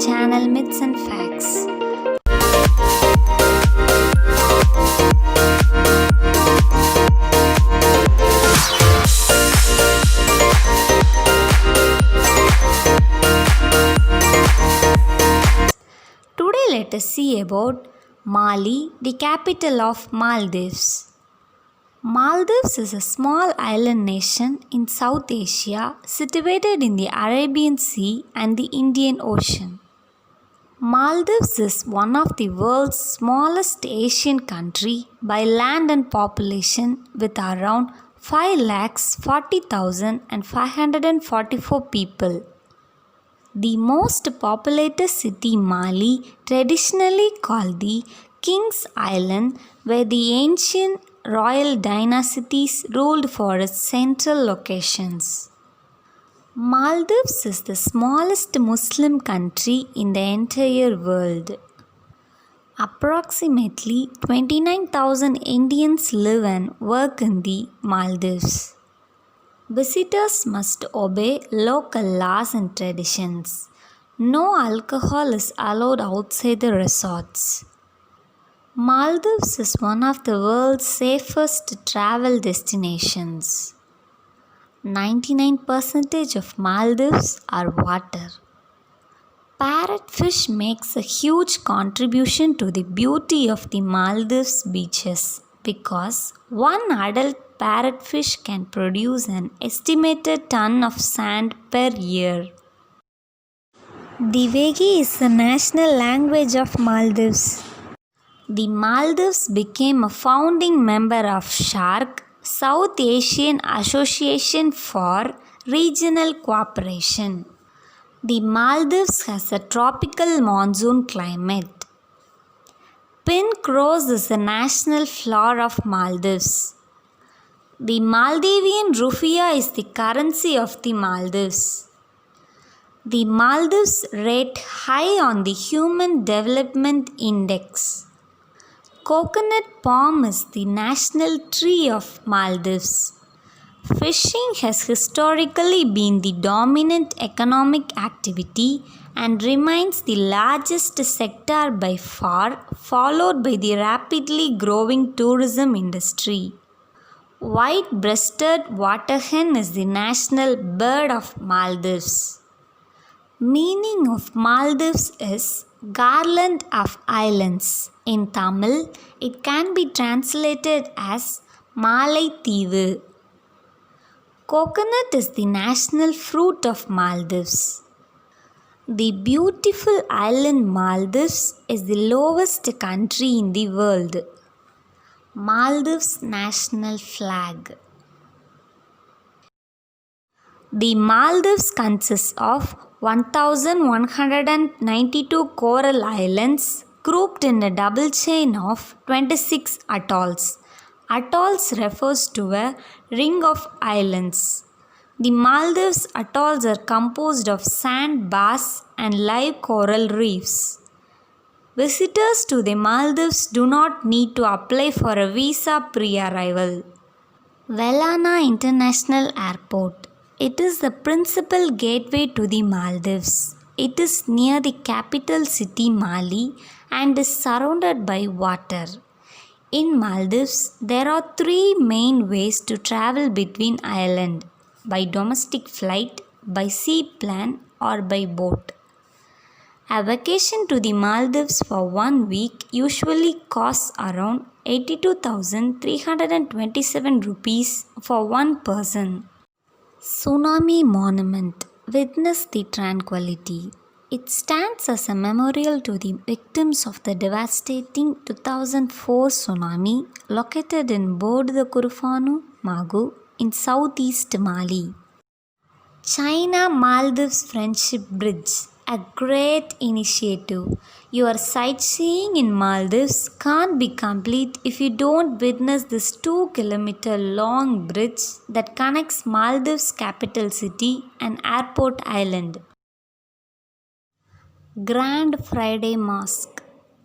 channel Myths and Facts. Today let us see about Mali, the capital of Maldives. Maldives is a small island nation in South Asia situated in the Arabian Sea and the Indian Ocean. Maldives is one of the world's smallest Asian country by land and population with around 540,544 people. The most populated city, Mali, traditionally called the King's Island, where the ancient royal dynasties ruled for its central locations. Maldives is the smallest Muslim country in the entire world. Approximately 29,000 Indians live and work in the Maldives. Visitors must obey local laws and traditions. No alcohol is allowed outside the resorts. Maldives is one of the world's safest travel destinations. 99% of Maldives are water. Parrotfish makes a huge contribution to the beauty of the Maldives beaches because one adult parrotfish can produce an estimated ton of sand per year. Divegi is the national language of Maldives. The Maldives became a founding member of SHARC, South Asian Association for Regional Cooperation. The Maldives has a tropical monsoon climate. Pink rose is the national flower of Maldives. The Maldivian rupiah is the currency of the Maldives. The Maldives rate high on the Human Development Index. Coconut palm is the national tree of Maldives. Fishing has historically been the dominant economic activity and remains the largest sector by far, followed by the rapidly growing tourism industry. White-breasted waterhen is the national bird of Maldives. Meaning of Maldives is Garland of Islands. In Tamil, it can be translated as Malai Thivu. Coconut is the national fruit of Maldives. The beautiful island Maldives is the lowest country in the world. Maldives national flag. The Maldives consists of 1,192 coral islands grouped in a double chain of 26 atolls. Atolls refers to a ring of islands. The Maldives atolls are composed of sand bars and live coral reefs. Visitors to the Maldives do not need to apply for a visa pre-arrival. Velana International Airport. It is the principal gateway to the Maldives. It is near the capital city Mali and is surrounded by water. In Maldives, there are three main ways to travel between islands: by domestic flight, by seaplane, or by boat. A vacation to the Maldives for 1 week usually costs around 82,327 rupees for one person. Tsunami Monument. Witness the tranquility. It stands as a memorial to the victims of the devastating 2004 tsunami located in Bordukufanu, Magu in southeast Mali. China-Maldives Friendship Bridge. A great initiative. Your sightseeing in Maldives can't be complete if you don't witness this 2-kilometer long bridge that connects Maldives' capital city and airport island. Grand Friday Mosque.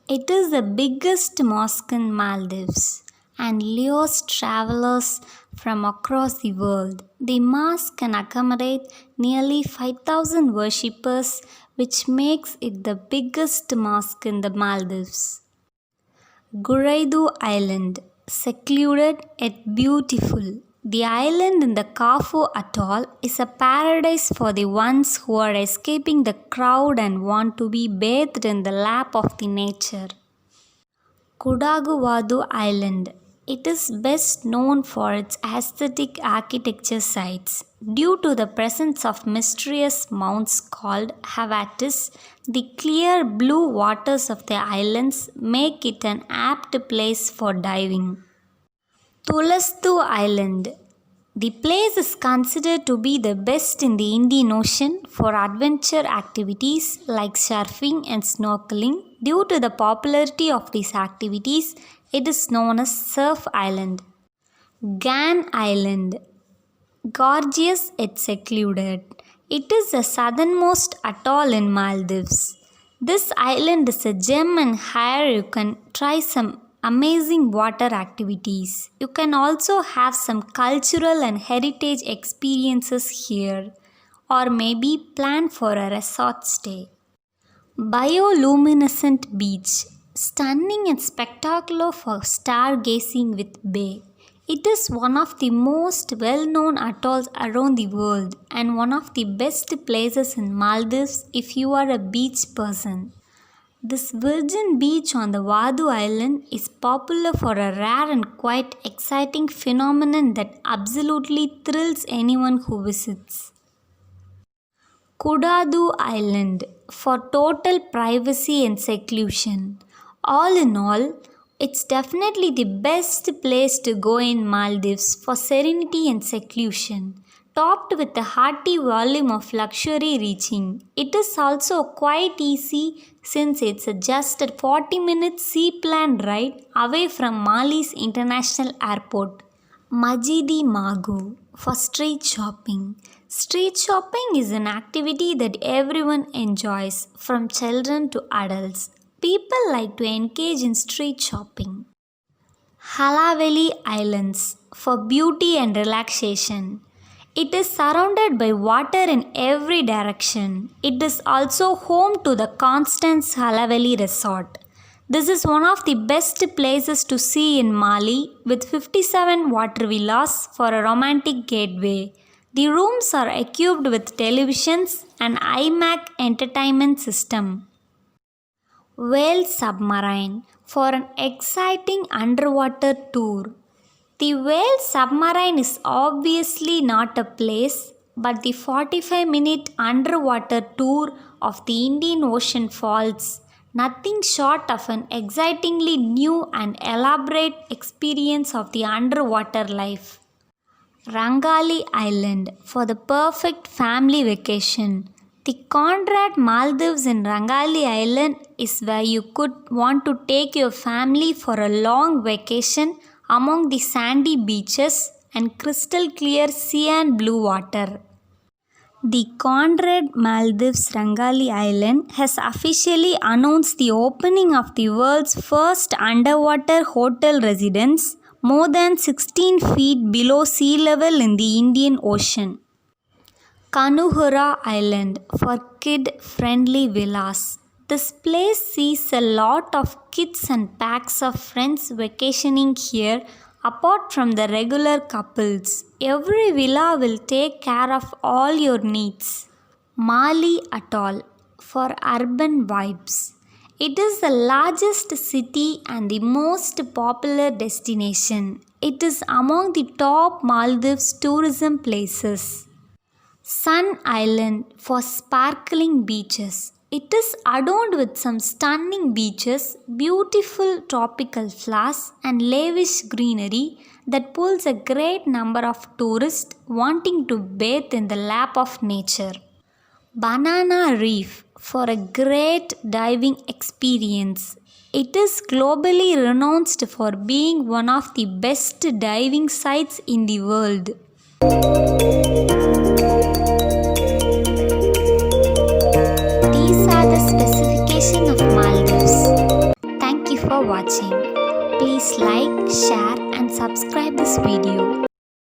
It is the biggest mosque in Maldives. and lures travelers from across the world. The mosque can accommodate nearly 5,000 worshippers, which makes it the biggest mosque in the Maldives. Guraidu Island, secluded yet beautiful. The island in the Kafu Atoll is a paradise for the ones who are escaping the crowd and want to be bathed in the lap of the nature. Kudaguvadu Island. It is best known for its aesthetic architecture sites. Due to the presence of mysterious mounds called Havatis, the clear blue waters of the islands make it an apt place for diving. Tulastu Island. The place is considered to be the best in the Indian Ocean for adventure activities like surfing and snorkeling. Due to the popularity of these activities, it is known as Surf Island. Gan Island. Gorgeous yet secluded. It is the southernmost atoll in Maldives. This island is a gem, and here you can try some amazing water activities. You can also have some cultural and heritage experiences here, or maybe plan for a resort stay. Bioluminescent Beach. Stunning and spectacular for stargazing with bay. It is one of the most well-known atolls around the world and one of the best places in Maldives if you are a beach person. This virgin beach on the Vadu Island is popular for a rare and quite exciting phenomenon that absolutely thrills anyone who visits. Kudadu Island, for total privacy and seclusion. All in all, it's definitely the best place to go in Maldives for serenity and seclusion, topped with a hearty volume of luxury reaching. It is also quite easy since it's just a 40-minute seaplane ride away from Mali's International Airport. Majidi Magu, for street shopping. Street shopping is an activity that everyone enjoys, from children to adults. People like to engage in street shopping. Halaveli Islands, for beauty and relaxation. It is surrounded by water in every direction. It is also home to the Constance Halaveli Resort. This is one of the best places to see in Mali, with 57 water villas for a romantic getaway. The rooms are equipped with televisions and iMac entertainment system. Whale Submarine, for an exciting underwater tour. The Whale Submarine is obviously not a place, but the 45-minute underwater tour of the Indian Ocean falls, nothing short of an excitingly new and elaborate experience of the underwater life. Rangali Island, for the perfect family vacation. The Conrad Maldives in Rangali Island is where you could want to take your family for a long vacation among the sandy beaches and crystal clear sea and blue water. The Conrad Maldives Rangali Island has officially announced the opening of the world's first underwater hotel residence, more than 16 feet below sea level in the Indian Ocean. Kanuhura Island, for kid-friendly villas. This place sees a lot of kids and packs of friends vacationing here apart from the regular couples. Every villa will take care of all your needs. Mali Atoll, for urban vibes. It is the largest city and the most popular destination. It is among the top Maldives tourism places. Sun Island, for sparkling beaches. It is adorned with some stunning beaches, beautiful tropical flowers and lavish greenery that pulls a great number of tourists wanting to bathe in the lap of nature. Banana Reef, for a great diving experience. It is globally renowned for being one of the best diving sites in the world. These are the specifications of Maldives. Thank you for watching. Please like, share and subscribe this video.